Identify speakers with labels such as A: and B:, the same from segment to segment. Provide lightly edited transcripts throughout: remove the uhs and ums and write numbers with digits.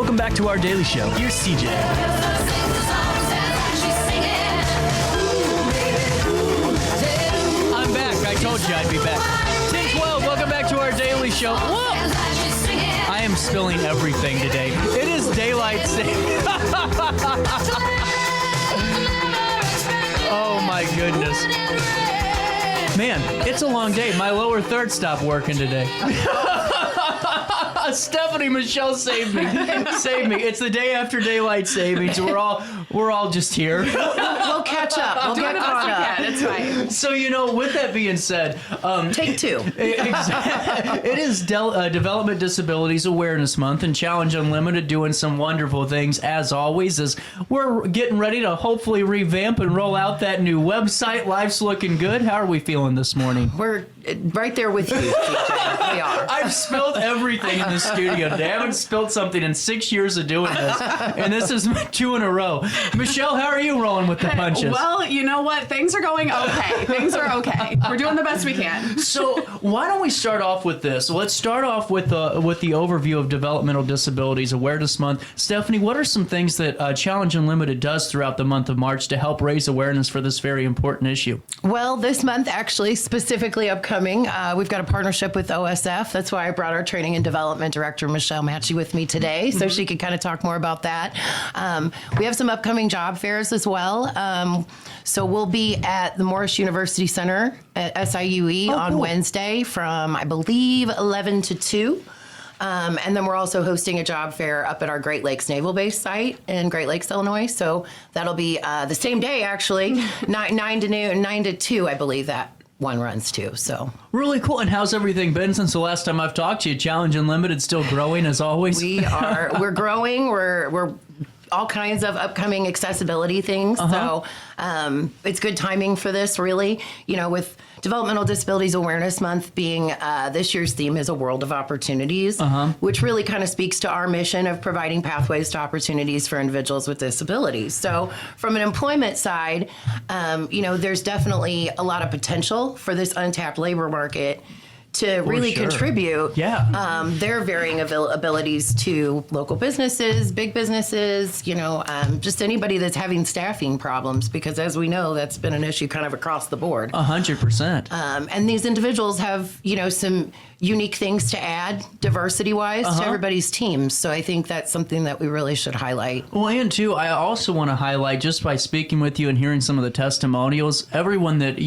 A: Welcome back to our daily show. Here's CJ. I'm back. I told you I'd be back. 10-12, welcome back to our daily show. Whoa! I am spilling everything today. It is daylight saving. Oh my goodness. Man, it's a long day. My lower third stopped working today. Stephanie, Michelle saved me. Saved me. It's the day after daylight savings. We're all just here.
B: We'll catch up. We'll get caught up.
C: Yeah, that's fine.
A: So, with that being said,
B: Take two.
A: it is Development Disabilities Awareness Month, and Challenge Unlimited doing some wonderful things, as always, as we're getting ready to hopefully revamp and roll out that new website. Life's looking good. How are we feeling this morning?
B: We're right there with you, CJ. We are.
A: I've spilled everything in the studio today. I haven't spilled something in 6 years of doing this, and this is 2 in a row. Michelle, how are you rolling with the punches?
C: Well, you know what? Things are going okay. Things are okay. We're doing the best we can.
A: So why don't we start off with this? Let's start off with the overview of Developmental Disabilities Awareness Month. Stephanie, what are some things that Challenge Unlimited does throughout the month of March to help raise awareness for this very important issue?
B: Well, this month, actually, specifically upcoming, we've got a partnership with OSF. That's why I brought our Training and Development Director, Michelle Matchy, with me today, so she could kind of talk more about that. We have some upcoming job fairs as well. So we'll be at the Morris University Center at SIUE on Wednesday from, I believe, 11 to 2. And then we're also hosting a job fair up at our Great Lakes Naval Base site in Great Lakes, Illinois. So that'll be the same day, actually, 9 to noon, 9 to 2, I believe that one runs too. So
A: really cool. And how's everything been since the last time I've talked to you? Challenge Unlimited still growing as always?
B: We're growing. We're all kinds of upcoming accessibility things. So it's good timing for this, really. With Developmental Disabilities Awareness Month being this year's theme is a world of opportunities, which really kind of speaks to our mission of providing pathways to opportunities for individuals with disabilities. So from an employment side, there's definitely a lot of potential for this untapped labor market to really contribute their varying abilities to local businesses, big businesses, just anybody that's having staffing problems, because as we know, that's been an issue kind of across the board.
A: 100%.
B: And these individuals have, some unique things to add diversity-wise to everybody's teams. So I think that's something that we really should highlight.
A: Well, and too, I also want to highlight, just by speaking with you and hearing some of the testimonials, everyone that,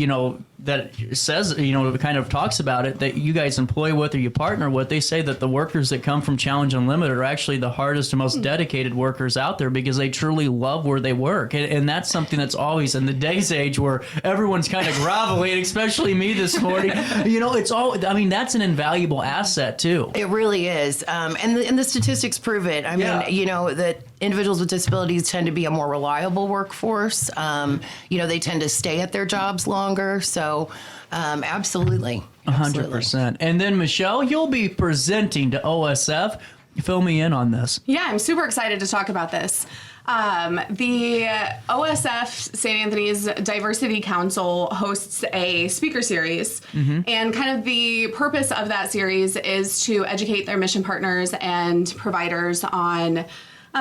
A: that says, kind of talks about it, that you guys employ with or you partner with, they say that the workers that come from Challenge Unlimited are actually the hardest and most dedicated workers out there because they truly love where they work. And that's something that's always in the day's age where everyone's kind of groveling, especially me this morning. That's an invaluable asset too.
B: It really is. And the statistics prove it. I mean, that individuals with disabilities tend to be a more reliable workforce. They tend to stay at their jobs longer. So absolutely.
A: 100%. And then, Michelle, you'll be presenting to OSF. Fill me in on this.
C: Yeah, I'm super excited to talk about this. The OSF St. Anthony's Diversity Council hosts a speaker series, and kind of the purpose of that series is to educate their mission partners and providers on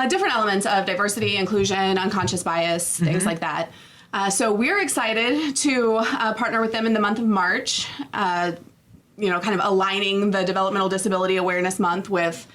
C: different elements of diversity, inclusion, unconscious bias, things like that. So we're excited to partner with them in the month of March, kind of aligning the Developmental Disability Awareness Month with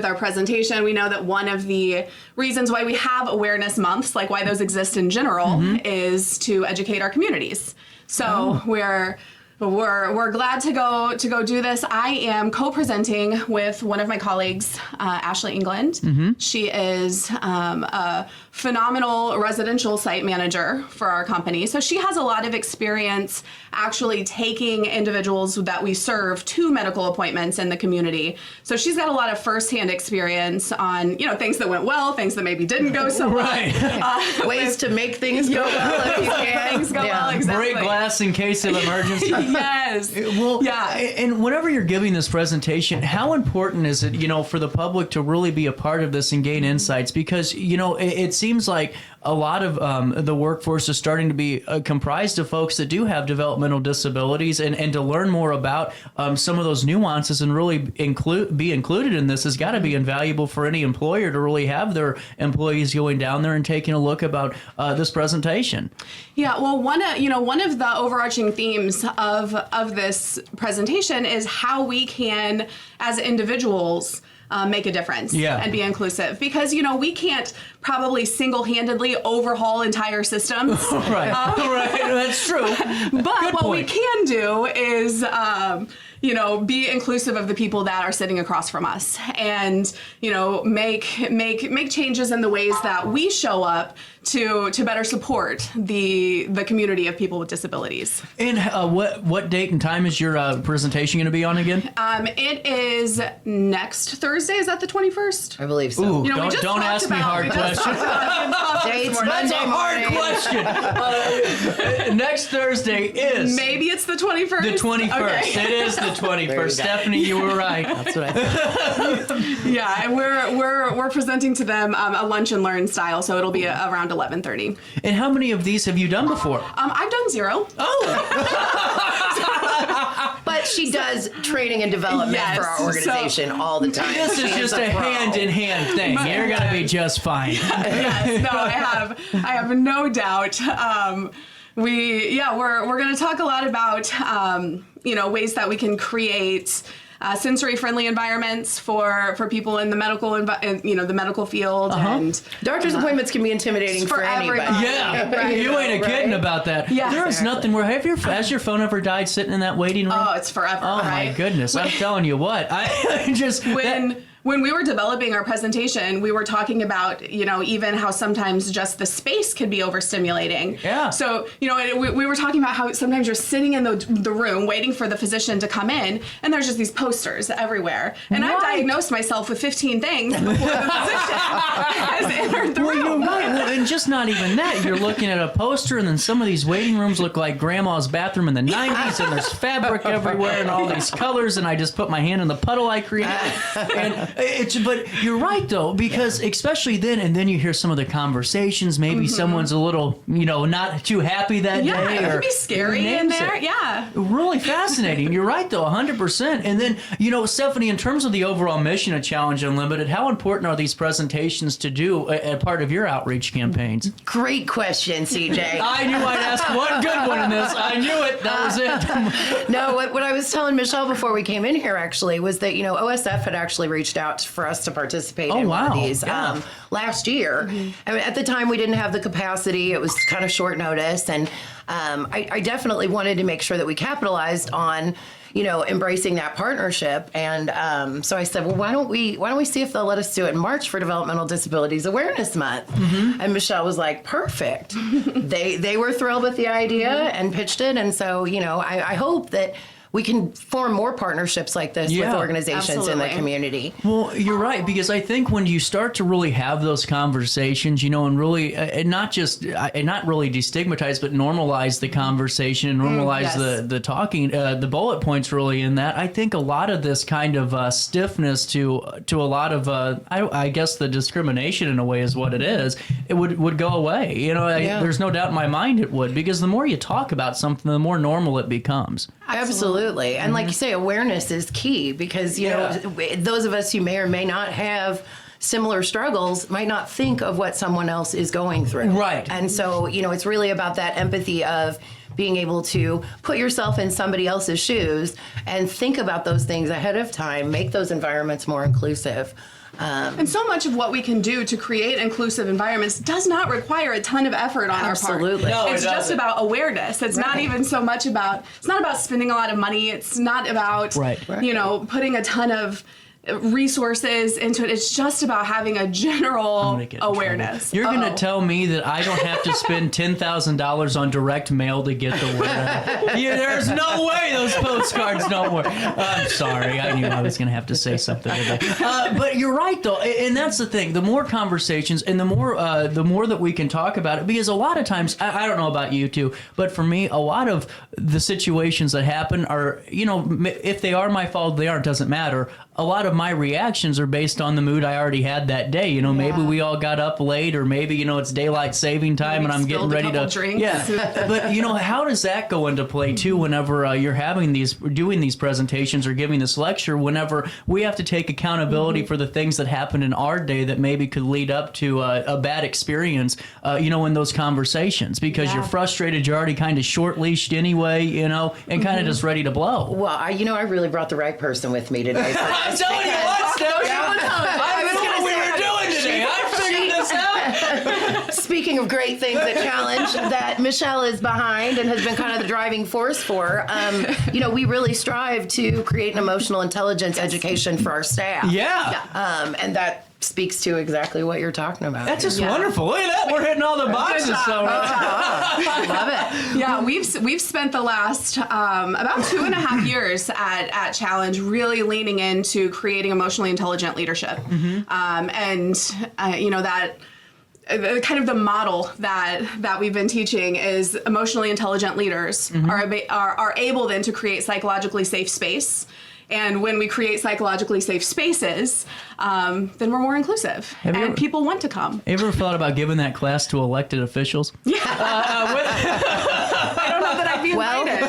C: our presentation. We know that one of the reasons why we have awareness months, like why those exist in general, is to educate our communities. So we're glad to go do this. I am co-presenting with one of my colleagues, Ashley England. She is a phenomenal residential site manager for our company. So she has a lot of experience actually taking individuals that we serve to medical appointments in the community. So she's got a lot of firsthand experience on, things that went well, things that maybe didn't go so well.
B: Ways to make things go well if you can.
C: Things go well, exactly.
A: Break glass in case of emergency.
C: Yes.
A: Well,
C: Yeah.
A: And whenever you're giving this presentation, how important is it, for the public to really be a part of this and gain insights? Because, it seems like a lot of the workforce is starting to be comprised of folks that do have developmental disabilities, and to learn more about some of those nuances and really be included in this has got to be invaluable for any employer to really have their employees going down there and taking a look about this presentation.
C: Yeah, well, one of the overarching themes of this presentation is how we can, as individuals, make a difference and be inclusive, because we can't probably single-handedly overhaul entire systems.
A: Right, right, that's true.
C: But what we can do is be inclusive of the people that are sitting across from us, and make changes in the ways that we show up to better support the community of people with disabilities.
A: And what date and time is your presentation going to be on again?
C: It is next Thursday. Is that the 21st?
B: I believe so.
A: Ooh,
C: we
A: don't
C: just
A: ask me hard questions.
B: Dates
A: That's
B: Monday
A: a hard
B: morning.
A: question. Next Thursday is
C: Maybe it's the 21st.
A: the 21st.
C: Okay.
A: It is the 21st.
B: go.
A: Stephanie, you were right.
B: That's what I thought.
C: Yeah, and we're presenting to them a lunch and learn style, so it'll be around 11:30.
A: And how many of these have you done before?
C: I've done 0.
A: Oh,
B: But she does training and development
C: Yes,
B: for our organization all the time.
A: this is
B: She
A: just
B: a
A: a
B: pro.
A: hand-in-hand thing. You're going to be just fine.
C: Yes, no, I have no doubt. We're going to talk a lot about ways that we can create sensory-friendly environments for people in the medical the medical field, and
B: Doctor's appointments can be intimidating for anybody.
C: everybody.
A: Yeah,
C: Right.
A: you ain't kidding about that.
C: Yeah.
A: There is nothing where has your phone ever died sitting in that waiting room?
C: Oh, it's forever.
A: Oh,
C: right?
A: my goodness! I'm telling you what, I just
C: When we were developing our presentation, we were talking about, even how sometimes just the space could be overstimulating.
A: Yeah.
C: So, we were talking about how sometimes you're sitting in the room waiting for the physician to come in, and there's just these posters everywhere. And I diagnosed myself with 15 things before the physician has entered the room.
A: You're right. Well, and just not even that. You're looking at a poster, and then some of these waiting rooms look like grandma's bathroom in the 90s, and there's fabric everywhere and all these colors, and I just put my hand in the puddle I created. And but you're right, though, because especially then, and then you hear some of the conversations. Maybe someone's a little, not too happy that day.
C: Yeah, it
A: or
C: could be scary
A: who
C: in
A: names
C: there.
A: it.
C: Yeah.
A: Really fascinating. You're right, though, 100%. And then, Stephanie, in terms of the overall mission of Challenge Unlimited, how important are these presentations to do a part of your outreach campaigns?
B: Great question, CJ.
A: I knew I'd ask one good one in this. I knew it. That was it.
B: No, what I was telling Michelle before we came in here actually was that, OSF had actually reached out for us to participate in one of these last year. I mean, at the time, we didn't have the capacity. It was kind of short notice. And I definitely wanted to make sure that we capitalized on, embracing that partnership. And so I said, well, why don't we see if they'll let us do it in March for Developmental Disabilities Awareness Month? And Michelle was like, perfect. They were thrilled with the idea and pitched it. And so, I hope that we can form more partnerships like this with organizations in the community.
A: Well, you're right, because I think when you start to really have those conversations, and really, and not really destigmatize, but normalize the conversation and normalize the talking, the bullet points really in that. I think a lot of this kind of stiffness to a lot of, I guess the discrimination in a way is what it is. It would go away. There's no doubt in my mind it would, because the more you talk about something, the more normal it becomes.
B: Absolutely. And like you say, awareness is key, because, those of us who may or may not have similar struggles might not think of what someone else is going through.
A: Right.
B: And so, it's really about that empathy of being able to put yourself in somebody else's shoes and think about those things ahead of time, make those environments more inclusive.
C: And so much of what we can do to create inclusive environments does not require a ton of effort on
B: Absolutely.
C: our part.
A: No,
C: It's
A: it
C: just
A: doesn't.
C: about awareness. It's not even so much about, it's not about spending a lot of money. It's not about,
A: Right.
C: putting a ton of resources into it. It's just about having a general awareness.
A: You're going to tell me that I don't have to spend $10,000 on direct mail to get the word out. Yeah, there's no way those postcards don't work. I'm sorry. I knew I was going to have to say something today. But you're right, though. And that's the thing. The more conversations and the more that we can talk about it, because a lot of times, I don't know about you two, but for me, a lot of the situations that happen are, if they are my fault, they aren't, doesn't matter. A lot of my reactions are based on the mood I already had that day. Maybe we all got up late, or maybe, it's daylight saving time and I'm getting ready to
C: drink.
A: Yeah. But how does that go into play too whenever you're doing these presentations or giving this lecture, whenever we have to take accountability for the things that happened in our day that maybe could lead up to a bad experience, in those conversations, because you're frustrated, you're already kind of short leashed anyway, and kind of just ready to blow.
B: Well, I really brought the right person with me today.
A: I'm telling you what, Steph. I know what we were doing today. I figured this out.
B: Speaking of great things that challenge that Michelle is behind and has been kind of the driving force for, we really strive to create an emotional intelligence education for our staff.
A: Yeah.
B: And that speaks to exactly what you're talking about.
A: That's just wonderful. Look at that. We're hitting all the boxes. So
B: love it.
C: Yeah, we've spent the last about 2.5 years at Challenge really leaning into creating emotionally intelligent leadership. That kind of the model that we've been teaching is emotionally intelligent leaders are able then to create psychologically safe space. And when we create psychologically safe spaces, then we're more inclusive, and people want to come.
A: Ever thought about giving that class to elected officials?
C: Yeah. I don't know that I'd be invited.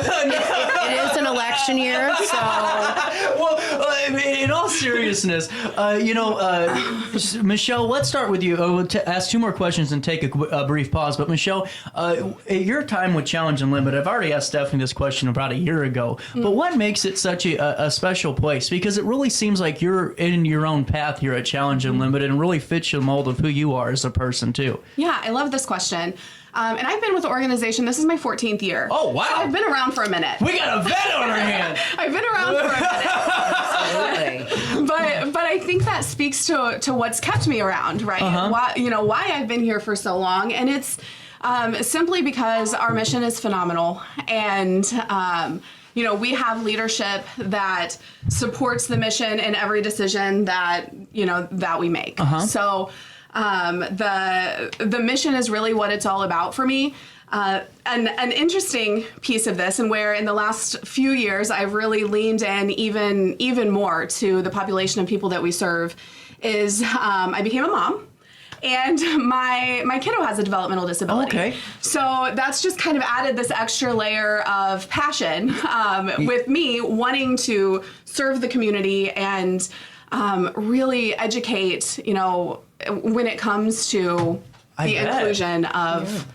B: It is an election year, so.
A: Well, in all seriousness, Michelle, let's start with you. We'll ask 2 more questions and take a brief pause. But Michelle, your time with Challenge Unlimited, I've already asked Stephanie this question about a year ago. But what makes it such a special place? Because it really seems like you're in your own path here at Challenge Unlimited and really fits the mold of who you are as a person too.
C: Yeah, I love this question. And I've been with the organization, this is my 14th year.
A: Oh, wow.
C: So I've been around for a minute.
A: We got a vet on our hands.
C: I've been around for a minute.
B: Absolutely.
C: But I think that speaks to what's kept me around, right? Why I've been here for so long. And it's simply because our mission is phenomenal. And we have leadership that supports the mission in every decision that we make. So the mission is really what it's all about for me. An interesting piece of this, and where in the last few years I've really leaned in even more to the population of people that we serve, is I became a mom. And my kiddo has a developmental disability.
A: Okay.
C: So that's just kind of added this extra layer of passion with me wanting to serve the community and really educate, when it comes to the inclusion of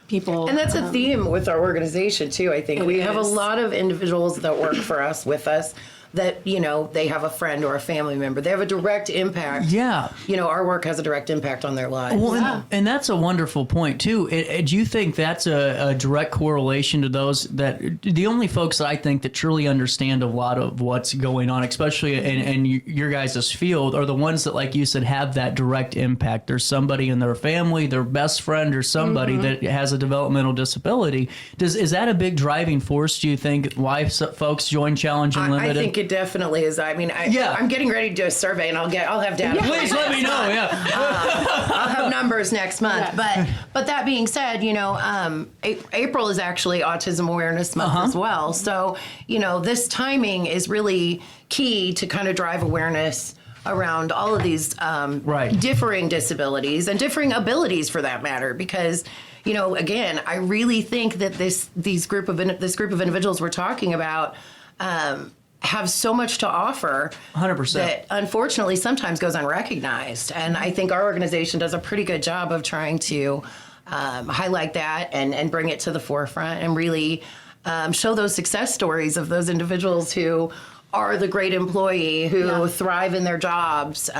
C: people.
B: And that's a theme with our organization too, I think. We have a lot of individuals that work for us, with us, that, they have a friend or a family member. They have a direct impact.
A: Yeah.
B: Our work has a direct impact on their lives.
A: Well, and that's a wonderful point, too. Do you think that's a direct correlation to those that the only folks that I think that truly understand a lot of what's going on, especially in your guys' field, are the ones that, like you said, have that direct impact? There's somebody in their family, their best friend, or somebody that has a developmental disability. Is that a big driving force, do you think, why folks join Challenge Unlimited?
B: I think it definitely is. I mean, I'm getting ready to do a survey, and I'll have data.
A: Please let me know. Yeah,
B: I'll have numbers next month. But that being said, April is actually Autism Awareness Month as well. So this timing is really key to kind of drive awareness around all of these differing disabilities and differing abilities, for that matter, because. Again, I really think that this group of individuals we're talking about have so much to offer
A: 100%.
B: that unfortunately sometimes goes unrecognized. And I think our organization does a pretty good job of trying to highlight that and bring it to the forefront and really show those success stories of those individuals who are the great employee, who thrive in their jobs.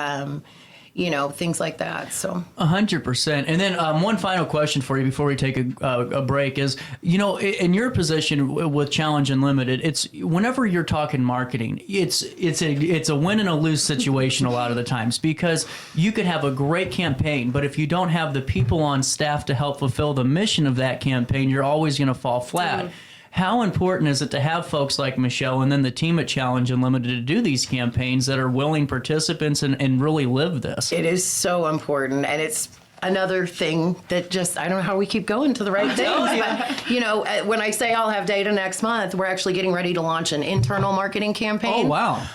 B: things like that. So
A: 100%. And then one final question for you before we take a break is, in your position with Challenge Unlimited, it's whenever you're talking marketing, it's a win and a lose situation a lot of the times, because you could have a great campaign, but if you don't have the people on staff to help fulfill the mission of that campaign, you're always going to fall flat. Mm-hmm. How important is it to have folks like Michelle and then the team at Challenge Unlimited to do these campaigns that are willing participants and really live this?
B: It is so important, and it's another thing that just, I don't know how we keep going to the right things, but when I say I'll have data next month, we're actually getting ready to launch an internal marketing campaign.
A: Oh, wow.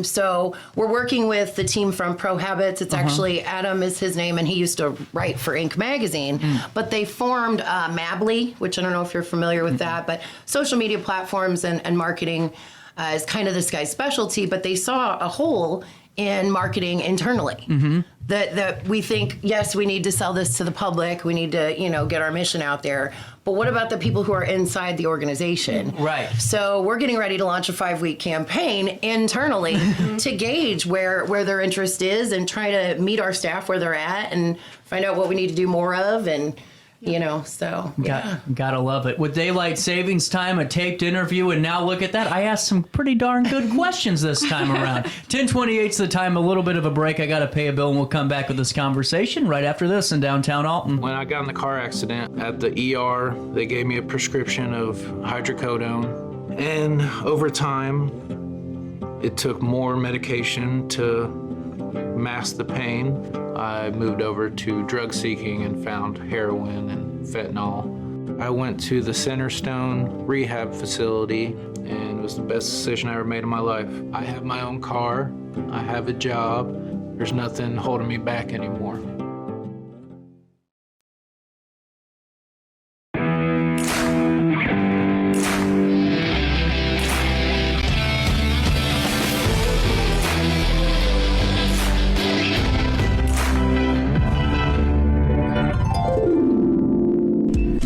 B: So we're working with the team from Pro Habits. It's actually, Adam is his name, and he used to write for Inc. magazine, but they formed Mably, which I don't know if you're familiar with that, but social media platforms and marketing is kind of this guy's specialty, but they saw a hole in marketing internally. That we think, yes, we need to sell this to the public. We need to, get our mission out there. But what about the people who are inside the organization?
A: Right.
B: So we're getting ready to launch a 5-week campaign internally to gauge where their interest is and try to meet our staff where they're at and find out what we need to do more of. And so yeah.
A: Gotta love it. With daylight savings time, a taped interview, and now look at that. I asked some pretty darn good questions this time around. 10:28's the time, a little bit of a break. I gotta pay a bill, and we'll come back with this conversation right after this in downtown Alton.
D: When I got in the car accident at the ER, they gave me a prescription of hydrocodone. And over time, it took more medication to mask the pain. I moved over to drug seeking and found heroin and fentanyl. I went to the Centerstone rehab facility, and it was the best decision I ever made in my life. I have my own car, I have a job, there's nothing holding me back anymore.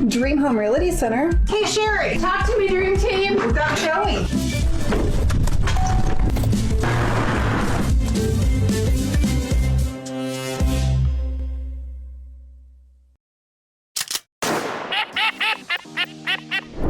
E: Dream Home Realty Center.
F: Hey, Sherry.
C: Talk to me, Dream Team.
F: We've got Joey.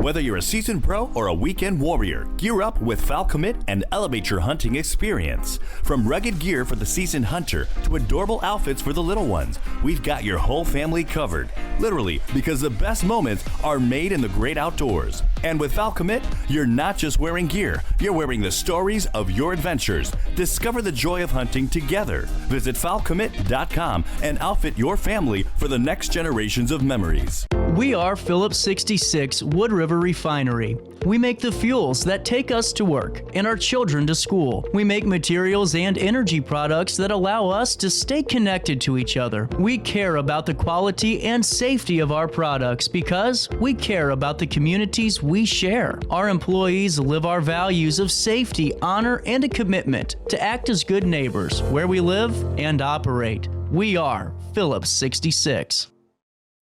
G: Whether you're a seasoned pro or a weekend warrior, gear up with Falcommit and elevate your hunting experience. From rugged gear for the seasoned hunter to adorable outfits for the little ones, we've got your whole family covered. Literally, because the best moments are made in the great outdoors. And with Falcommit, you're not just wearing gear, you're wearing the stories of your adventures. Discover the joy of hunting together. Visit Falcommit.com and outfit your family for the next generations of memories.
A: We are Phillips 66 Wood River Refinery. We make the fuels that take us to work and our children to school. We make materials and energy products that allow us to stay connected to each other. We care about the quality and safety of our products because we care about the communities we share. Our employees live our values of safety, honor, and a commitment to act as good neighbors where we live and operate. We are Phillips 66.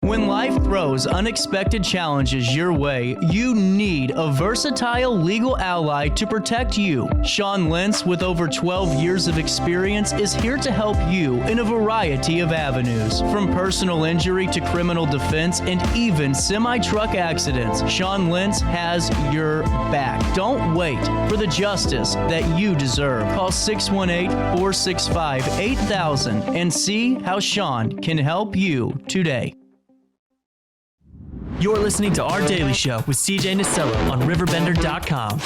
A: When life throws unexpected challenges your way, you need a versatile legal ally to protect you. Sean Lentz, with over 12 years of experience, is here to help you in a variety of avenues. From personal injury to criminal defense and even semi-truck accidents, Sean Lentz has your back. Don't wait for the justice that you deserve. Call 618-465-8000 and see how Sean can help you today.
H: You're listening to Our Daily Show with CJ Nasello on RiverBender.com.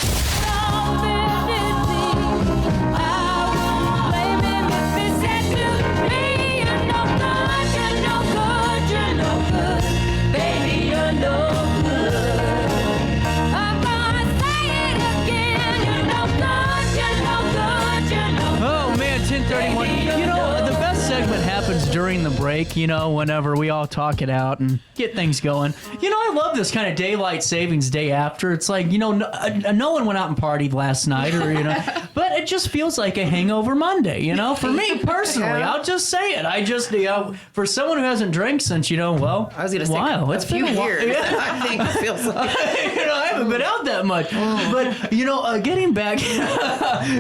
A: Oh man, 10:31. You know, the best segment happens during the break, whenever we all talk it out and get things going. I love this kind of daylight savings day after. It's like, no one went out and partied last night but it just feels like a hangover Monday, for me personally. I'll just say it. I just, for someone who hasn't drank since,
B: I was going to say
A: it's
B: a few
A: been
B: years.
A: Yeah.
B: I think it feels like.
A: I haven't been out that much. But,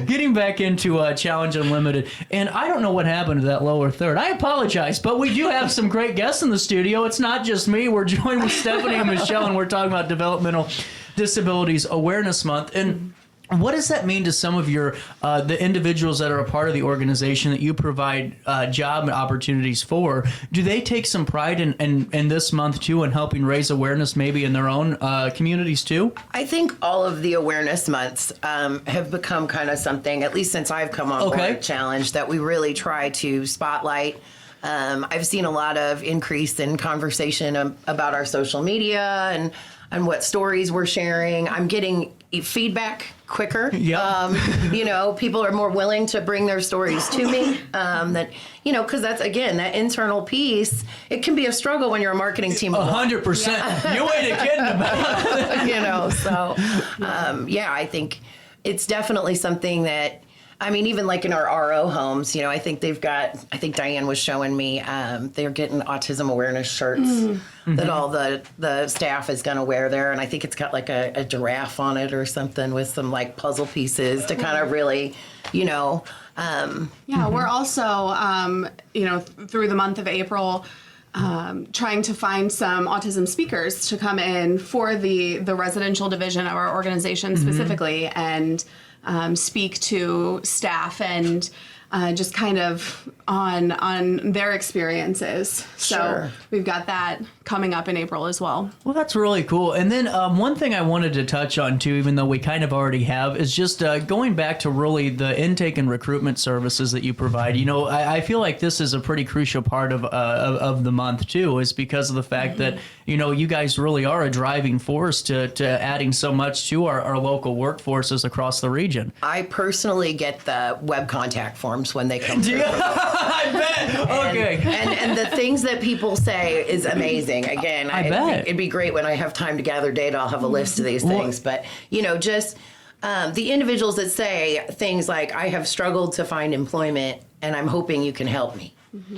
A: getting back into Challenge Unlimited, and I don't know what happened to that lower lower third. I apologize, but we do have some great guests in the studio. It's not just me. We're joined with Stephanie and Michelle, and we're talking about Developmental Disabilities Awareness Month. And what does that mean to some of your the individuals that are a part of the organization that you provide job opportunities for? Do they take some pride in this month too, in helping raise awareness maybe in their own communities too?
B: I think all of the awareness months have become kind of something, at least since I've come on board, challenge that we really try to spotlight. I've seen a lot of increase in conversation about our social media and what stories we're sharing. I'm getting feedback quicker.
A: Yeah.
B: People are more willing to bring their stories to me. Because that's, again, that internal piece, it can be a struggle when you're a marketing team.
A: 100%. You ain't kidding about it.
B: I think it's definitely something that, even like in our RO homes, I think Diane was showing me, they're getting autism awareness shirts that all the staff is going to wear there. And I think it's got like a giraffe on it or something with some like puzzle pieces to kind of really, we're
C: also, through the month of April, trying to find some autism speakers to come in for the residential division of our organization specifically, and speak to staff and just kind of on their experiences. So we've got that coming up in April as well.
A: Well, that's really cool. And then one thing I wanted to touch on too, even though we kind of already have, is just going back to really the intake and recruitment services that you provide. I feel like this is a pretty crucial part of the month too, is because of the fact that you guys really are a driving force to adding so much to our local workforces across the region.
B: I personally get the web contact forms when they come through.
A: I bet. Okay.
B: And the things that people say is amazing. Again,
A: I bet.
B: It'd be great when I have time to gather data. I'll have a list of these things. But, just the individuals that say things like, I have struggled to find employment and I'm hoping you can help me.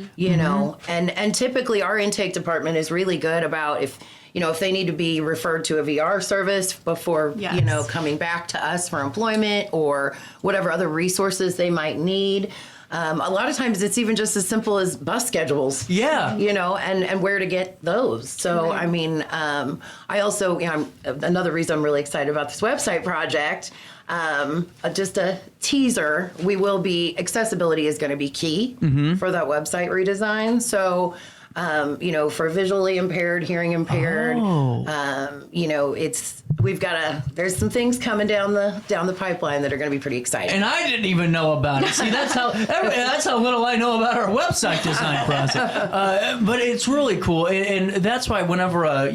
B: And typically our intake department is really good about if they need to be referred to a VR service before, coming back to us for employment or whatever other resources they might need. A lot of times it's even just as simple as bus schedules.
A: Yeah.
B: And where to get those. So, I also, another reason I'm really excited about this website project, just a teaser, accessibility is going to be key for that website redesign. So, for visually impaired, hearing impaired, there's some things coming down the pipeline that are going to be pretty exciting.
A: And I didn't even know about it. See, that's how little I know about our website design process. But it's really cool, and that's why whenever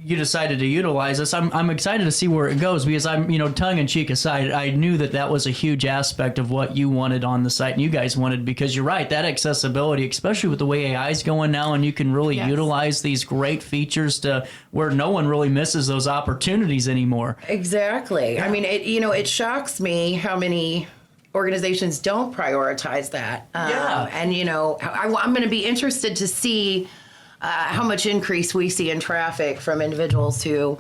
A: you decided to utilize us, I'm excited to see where it goes, because I'm tongue in cheek aside, I knew that was a huge aspect of what you wanted on the site and you guys wanted, because you're right, that accessibility, especially with the way AI is going now, and you can really utilize these great features to where no one really misses those opportunities anymore.
B: Exactly. It shocks me how many organizations don't prioritize that. And I'm going to be interested to see how much increase we see in traffic from individuals who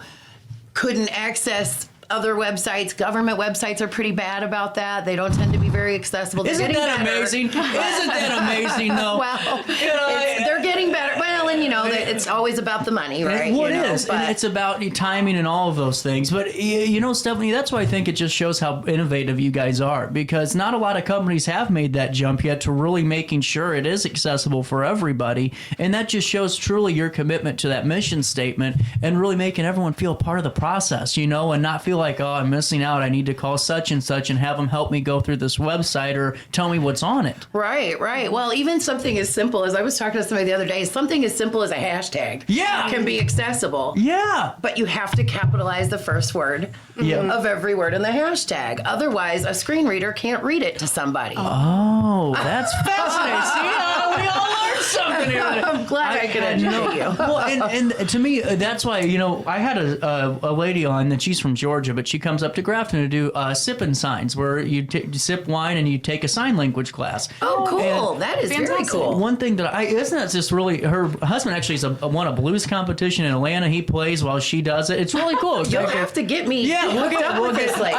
B: couldn't access other websites. Government websites are pretty bad about that. They don't tend to be very accessible.
A: Isn't that amazing? Isn't that amazing, though?
B: Well, they're getting better. Well, and it's always about the money, right?
A: Well, it is. And it's about timing and all of those things. But, Stephanie, that's why I think it just shows how innovative you guys are, because not a lot of companies have made that jump yet to really making sure it is accessible for everybody. And that just shows truly your commitment to that mission statement and really making everyone feel part of the process, and not feel like, oh, I'm missing out, I need to call such and such and have them help me go through this website or tell me what's on it.
B: Right. Well, even something as simple as, I was talking to somebody the other day, something as simple as a hashtag can be accessible.
A: Yeah.
B: But you have to capitalize the first word of every word in the hashtag. Otherwise, a screen reader can't read it to somebody.
A: Oh, that's fascinating. See, we all learned something here.
B: I'm glad I could educate you.
A: Well, and to me, that's why, I had a lady on that she's from Georgia, but she comes up to Grafton to do sipping signs, where you sip wine and you take a sign language class.
B: Oh, cool.
A: And
B: That is very
C: fantastic.
B: cool.
A: one thing that isn't that just really, her husband actually won a blues competition in Atlanta. He plays while she does it. It's really cool.
B: You'll have to get me hooked up with this lady.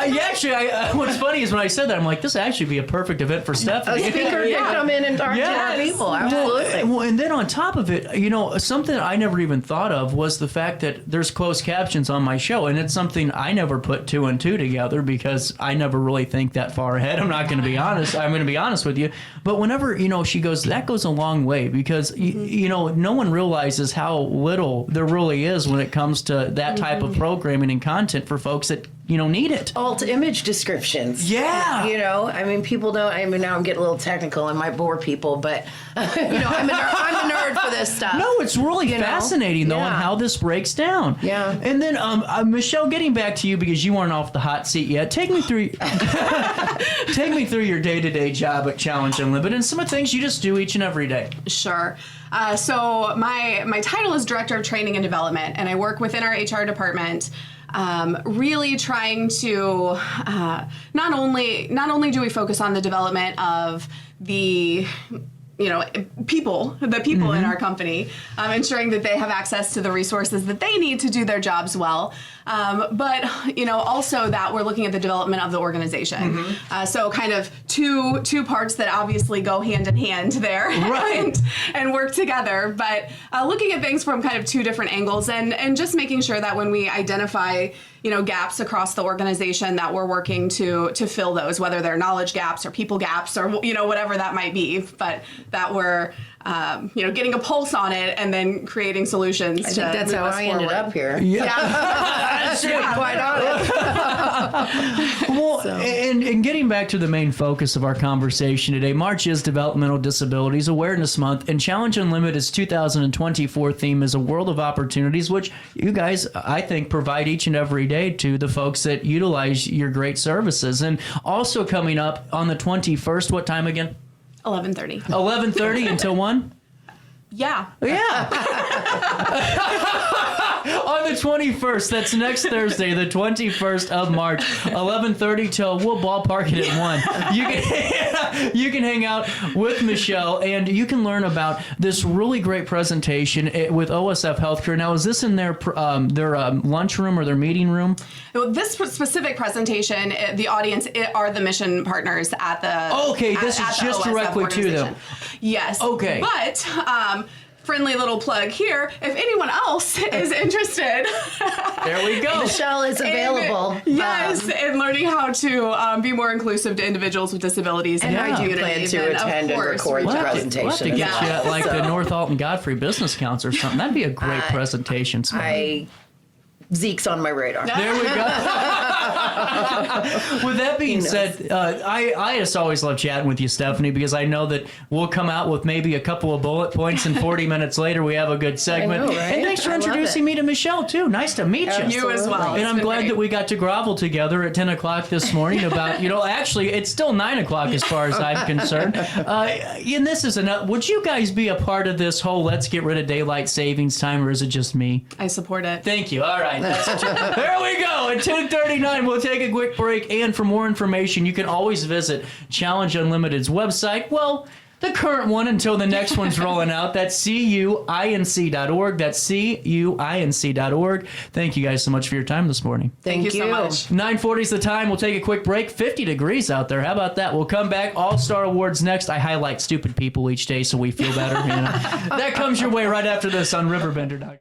A: What's funny is when I said that, I'm like, this would actually be a perfect event for
B: A
A: Stephanie.
B: speaker can come in and talk to our people. Absolutely.
A: Well, and then on top of it, something that I never even thought of was the fact that there's closed captions on my show, and it's something I never put two and two together because I never really think that far ahead. I'm not going to be honest. I'm going to be honest with you. But whenever, she goes, that goes a long way because, no one realizes how little there really is when it comes to that type of programming and content for folks that, need it.
B: Alt image descriptions.
A: Yeah.
B: People don't. Now I'm getting a little technical and might bore people, but I'm a nerd for this stuff.
A: No, it's really fascinating though on how this breaks down.
B: Yeah.
A: And then Michelle, getting back to you because you weren't off the hot seat yet. Take me through your day-to-day job at Challenge Unlimited and some of the things you just do each and every day.
C: Sure. So my title is Director of Training and Development, and I work within our HR department, really trying to not only do we focus on the development of the people in our company, ensuring that they have access to the resources that they need to do their jobs well. But also that we're looking at the development of the organization. So kind of two parts that obviously go hand in hand there,
A: right,
C: and work together. But looking at things from kind of two different angles, and just making sure that when we identify gaps across the organization, that we're working to fill those, whether they're knowledge gaps or people gaps or whatever that might be, but that we're getting a pulse on it and then creating solutions.
B: I think that's how I ended up here.
A: Yeah.
B: To be quite honest.
A: Well, and getting back to the main focus of our conversation today, March is Developmental Disabilities Awareness Month, and Challenge Unlimited's 2024 theme is a world of opportunities, which you guys, I think, provide each and every day to the folks that utilize your great services. And also coming up on the 21st, what time again?
C: 11:30.
A: 11:30 until 1?
C: Yeah.
A: Yeah. On the 21st, that's next Thursday, the 21st of March, 11:30 till we'll ballpark it at 1. You can hang out with Michelle, and you can learn about this really great presentation with OSF Healthcare. Now, is this in their lunchroom or their meeting room?
C: This specific presentation, the audience are the mission partners at the.
A: Okay, this is just directly to them.
C: Yes.
A: Okay.
C: But friendly little plug here. If anyone else is interested,
A: there we go.
B: Michelle is available.
C: And learning how to be more inclusive to individuals with disabilities.
B: And I do plan to attend and record the presentation.
A: We'll have to get you at like the North Alton Godfrey Business Council or something. That'd be a great presentation.
B: Zeke's on my radar.
A: There we go. With that being said, I just always love chatting with you, Stephanie, because I know that we'll come out with maybe a couple of bullet points, and 40 minutes later we have a good segment.
B: I know, right?
A: And thanks for introducing me to Michelle, too. Nice to meet you.
C: You as well.
A: And I'm glad that we got to grovel together at 10 o'clock this morning about, actually, it's still 9 o'clock as far as I'm concerned. And this is enough. Would you guys be a part of this whole let's get rid of daylight savings time, or is it just me?
C: I support it.
A: Thank you. All right. There we go. At 10:39, we'll take a quick break. And for more information, you can always visit Challenge Unlimited's website. Well, the current one until the next one's rolling out. That's cuinc.org. That's cuinc.org. Thank you guys so much for your time this morning.
C: Thank you so much.
A: 9:40 is the time. We'll take a quick break. 50 degrees out there. How about that? We'll come back. All-Star Awards next. I highlight stupid people each day so we feel better. That comes your way right after this on RiverBender.com.